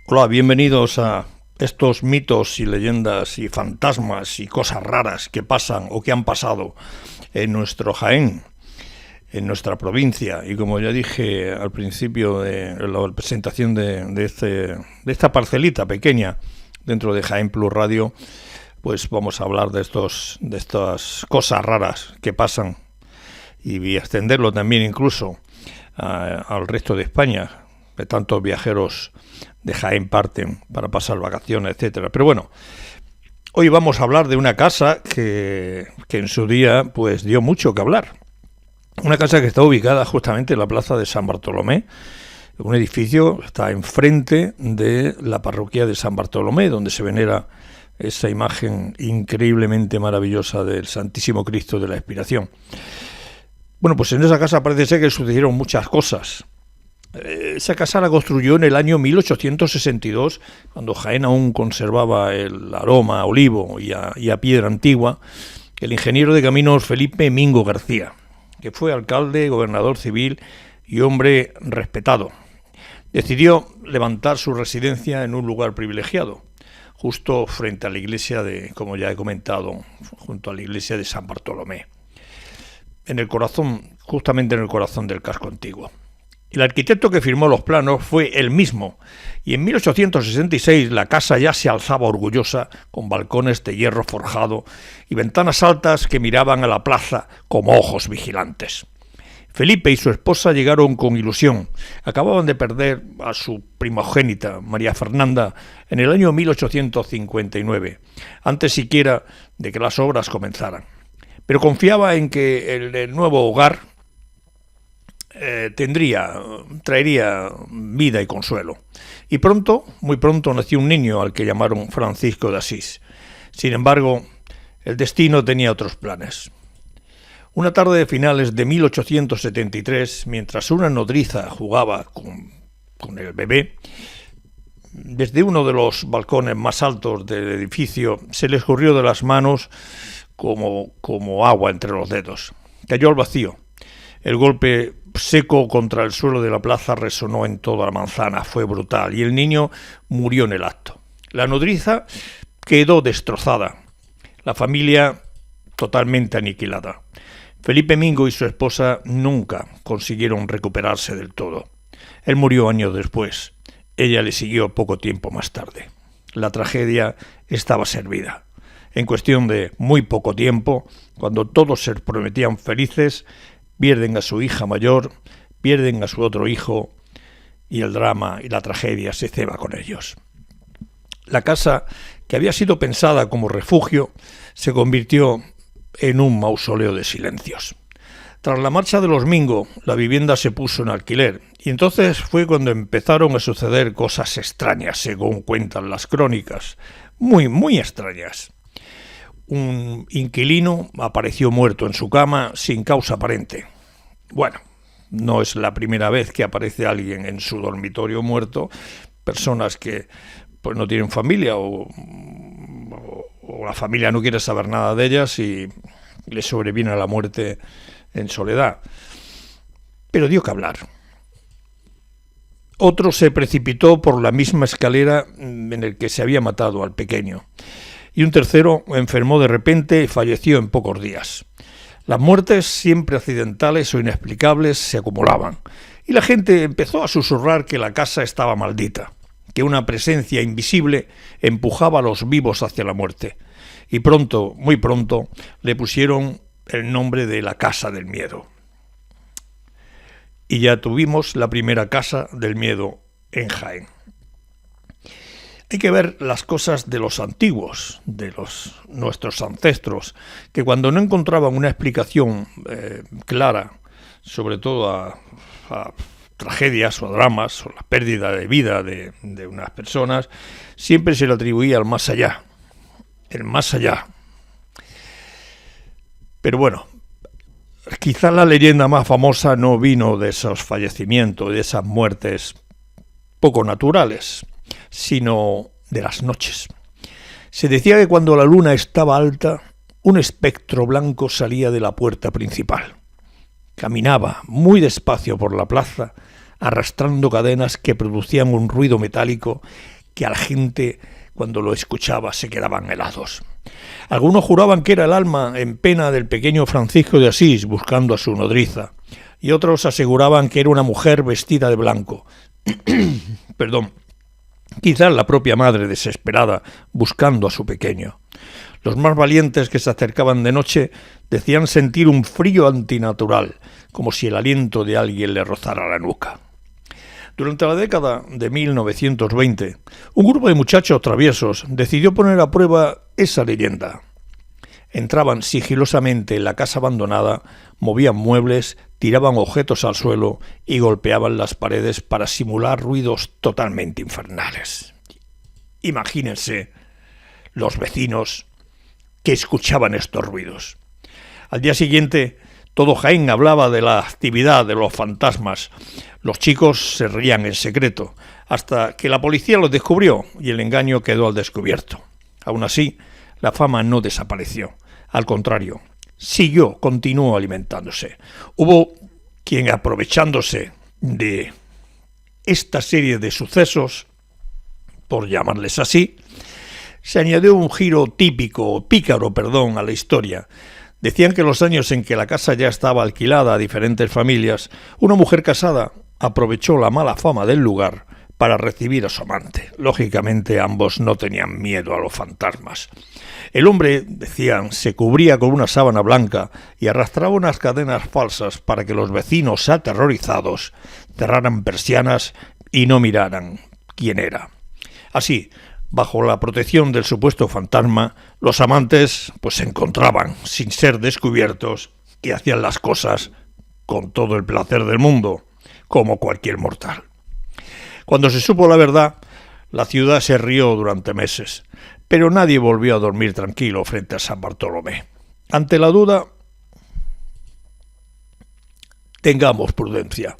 Hola, bienvenidos a estos mitos y leyendas y fantasmas y cosas raras que pasan o que han pasado en nuestro Jaén, en nuestra provincia. Y como ya dije al principio de la presentación de esta parcelita pequeña dentro de Jaén Plus Radio, pues vamos a hablar de estas cosas raras que pasan y extenderlo también incluso al resto de España, que tantos viajeros de Jaén parten para pasar vacaciones, etcétera. Pero bueno, hoy vamos a hablar de una casa que en su día pues dio mucho que hablar. Una casa que está ubicada justamente en la plaza de San Bartolomé. Un edificio está enfrente de la parroquia de San Bartolomé, donde se venera esa imagen increíblemente maravillosa del Santísimo Cristo de la Expiración. Bueno, pues en esa casa parece ser que sucedieron muchas cosas. Esa casa la construyó en el año 1862, cuando Jaén aún conservaba el aroma a olivo y a piedra antigua, el ingeniero de caminos Felipe Mingo García, que fue alcalde, gobernador civil y hombre respetado. Decidió levantar su residencia en un lugar privilegiado, justo frente a la iglesia como ya he comentado, junto a la iglesia de San Bartolomé, justamente en el corazón del casco antiguo. El arquitecto que firmó los planos fue él mismo, y en 1866 la casa ya se alzaba orgullosa, con balcones de hierro forjado y ventanas altas que miraban a la plaza como ojos vigilantes. Felipe y su esposa llegaron con ilusión. Acababan de perder a su primogénita, María Fernanda, en el año 1859, antes siquiera de que las obras comenzaran. Pero confiaba en que el nuevo hogar traería vida y consuelo. Y muy pronto nació un niño al que llamaron Francisco de Asís. Sin embargo, el destino tenía otros planes. Una tarde de finales de 1873, mientras una nodriza jugaba con el bebé, desde uno de los balcones más altos del edificio se le escurrió de las manos como agua entre los dedos. Cayó al vacío. El golpe seco contra el suelo de la plaza resonó en toda la manzana, fue brutal, y el niño murió en el acto. La nodriza quedó destrozada, la familia totalmente aniquilada. Felipe Mingo y su esposa nunca consiguieron recuperarse del todo. Él murió años después, ella le siguió poco tiempo más tarde. La tragedia estaba servida. En cuestión de muy poco tiempo, cuando todos se prometían felices, pierden a su hija mayor, pierden a su otro hijo, y el drama y la tragedia se ceba con ellos. La casa, que había sido pensada como refugio, se convirtió en un mausoleo de silencios. Tras la marcha de los Mingo, la vivienda se puso en alquiler, y entonces fue cuando empezaron a suceder cosas extrañas, según cuentan las crónicas, muy, muy extrañas. Un inquilino apareció muerto en su cama sin causa aparente. Bueno, no es la primera vez que aparece alguien en su dormitorio muerto, personas que pues no tienen familia o la familia no quiere saber nada de ellas y les sobreviene la muerte en soledad. Pero dio que hablar. Otro se precipitó por la misma escalera en el que se había matado al pequeño. Y un tercero enfermó de repente y falleció en pocos días. Las muertes, siempre accidentales o inexplicables, se acumulaban, y la gente empezó a susurrar que la casa estaba maldita, que una presencia invisible empujaba a los vivos hacia la muerte, y pronto, muy pronto, le pusieron el nombre de la Casa del Miedo. Y ya tuvimos la primera Casa del Miedo en Jaén. Hay que ver las cosas de los antiguos, nuestros ancestros, que cuando no encontraban una explicación clara, sobre todo a tragedias o dramas o la pérdida de vida de unas personas, siempre se le atribuía al más allá, el más allá. Pero bueno, quizá la leyenda más famosa no vino de esos fallecimientos, de esas muertes poco naturales, sino de las noches. Se decía que cuando la luna estaba alta, un espectro blanco salía de la puerta principal. Caminaba muy despacio por la plaza, arrastrando cadenas que producían un ruido metálico que a la gente cuando lo escuchaba se quedaban helados. Algunos juraban que era el alma en pena del pequeño Francisco de Asís buscando a su nodriza, y otros aseguraban que era una mujer vestida de blanco. Perdón. Quizás la propia madre desesperada buscando a su pequeño. Los más valientes que se acercaban de noche decían sentir un frío antinatural, como si el aliento de alguien le rozara la nuca. Durante la década de 1920, un grupo de muchachos traviesos decidió poner a prueba esa leyenda. Entraban sigilosamente en la casa abandonada, movían muebles, tiraban objetos al suelo y golpeaban las paredes para simular ruidos totalmente infernales. Imagínense los vecinos que escuchaban estos ruidos. Al día siguiente, todo Jaén hablaba de la actividad de los fantasmas. Los chicos se reían en secreto, hasta que la policía los descubrió y el engaño quedó al descubierto. Aún así, la fama no desapareció. Al contrario, continuó alimentándose. Hubo quien, aprovechándose de esta serie de sucesos, por llamarles así, se añadió un giro pícaro, a la historia. Decían que en los años en que la casa ya estaba alquilada a diferentes familias, una mujer casada aprovechó la mala fama del lugar para recibir a su amante. Lógicamente ambos no tenían miedo a los fantasmas. El hombre, decían, se cubría con una sábana blanca y arrastraba unas cadenas falsas para que los vecinos aterrorizados cerraran persianas y no miraran quién era. Así, bajo la protección del supuesto fantasma, los amantes se encontraban, sin ser descubiertos, y hacían las cosas con todo el placer del mundo, como cualquier mortal. Cuando se supo la verdad, la ciudad se rió durante meses, pero nadie volvió a dormir tranquilo frente a San Bartolomé. Ante la duda, tengamos prudencia.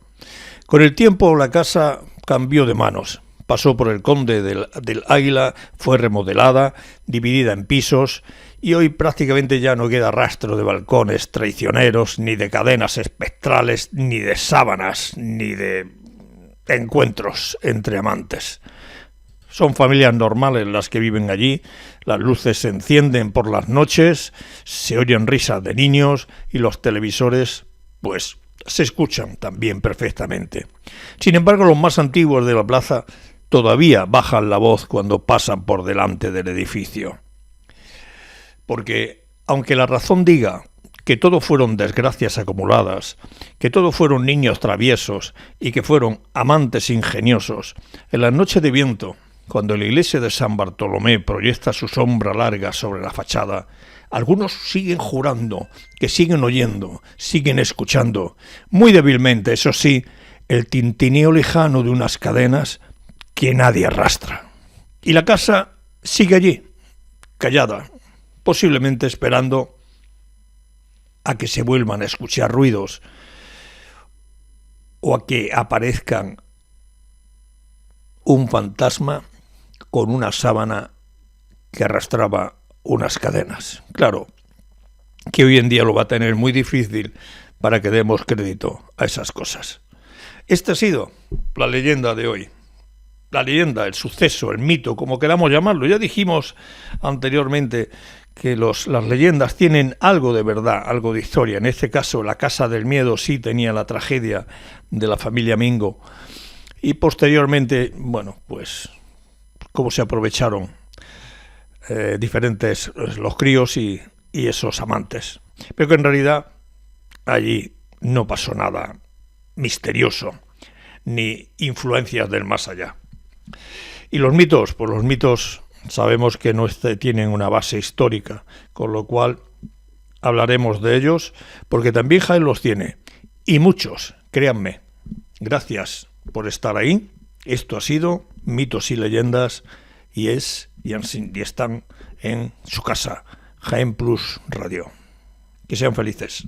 Con el tiempo la casa cambió de manos. Pasó por el Conde del Águila, fue remodelada, dividida en pisos, y hoy prácticamente ya no queda rastro de balcones traicioneros, ni de cadenas espectrales, ni de sábanas, ni de encuentros entre amantes. Son familias normales las que viven allí, las luces se encienden por las noches, se oyen risas de niños y los televisores, se escuchan también perfectamente. Sin embargo, los más antiguos de la plaza todavía bajan la voz cuando pasan por delante del edificio. Porque, aunque la razón diga que todo fueron desgracias acumuladas, que todo fueron niños traviesos y que fueron amantes ingeniosos, en las noches de viento, cuando la iglesia de San Bartolomé proyecta su sombra larga sobre la fachada, algunos siguen jurando, que siguen oyendo, siguen escuchando, muy débilmente, eso sí, el tintineo lejano de unas cadenas que nadie arrastra. Y la casa sigue allí, callada, posiblemente esperando a que se vuelvan a escuchar ruidos o a que aparezcan un fantasma con una sábana que arrastraba unas cadenas. Claro, que hoy en día lo va a tener muy difícil para que demos crédito a esas cosas. Esta ha sido la leyenda de hoy. La leyenda, el suceso, el mito, como queramos llamarlo. Ya dijimos anteriormente que las leyendas tienen algo de verdad, algo de historia. En este caso, la Casa del Miedo sí tenía la tragedia de la familia Mingo. Y posteriormente, cómo se aprovecharon diferentes los críos y esos amantes. Pero que en realidad allí no pasó nada misterioso, ni influencias del más allá. Y los mitos, los mitos sabemos que no tienen una base histórica, con lo cual hablaremos de ellos, porque también Jaén los tiene, y muchos, créanme. Gracias por estar ahí. Esto ha sido Mitos y Leyendas, y están en su casa, Jaén Plus Radio. Que sean felices.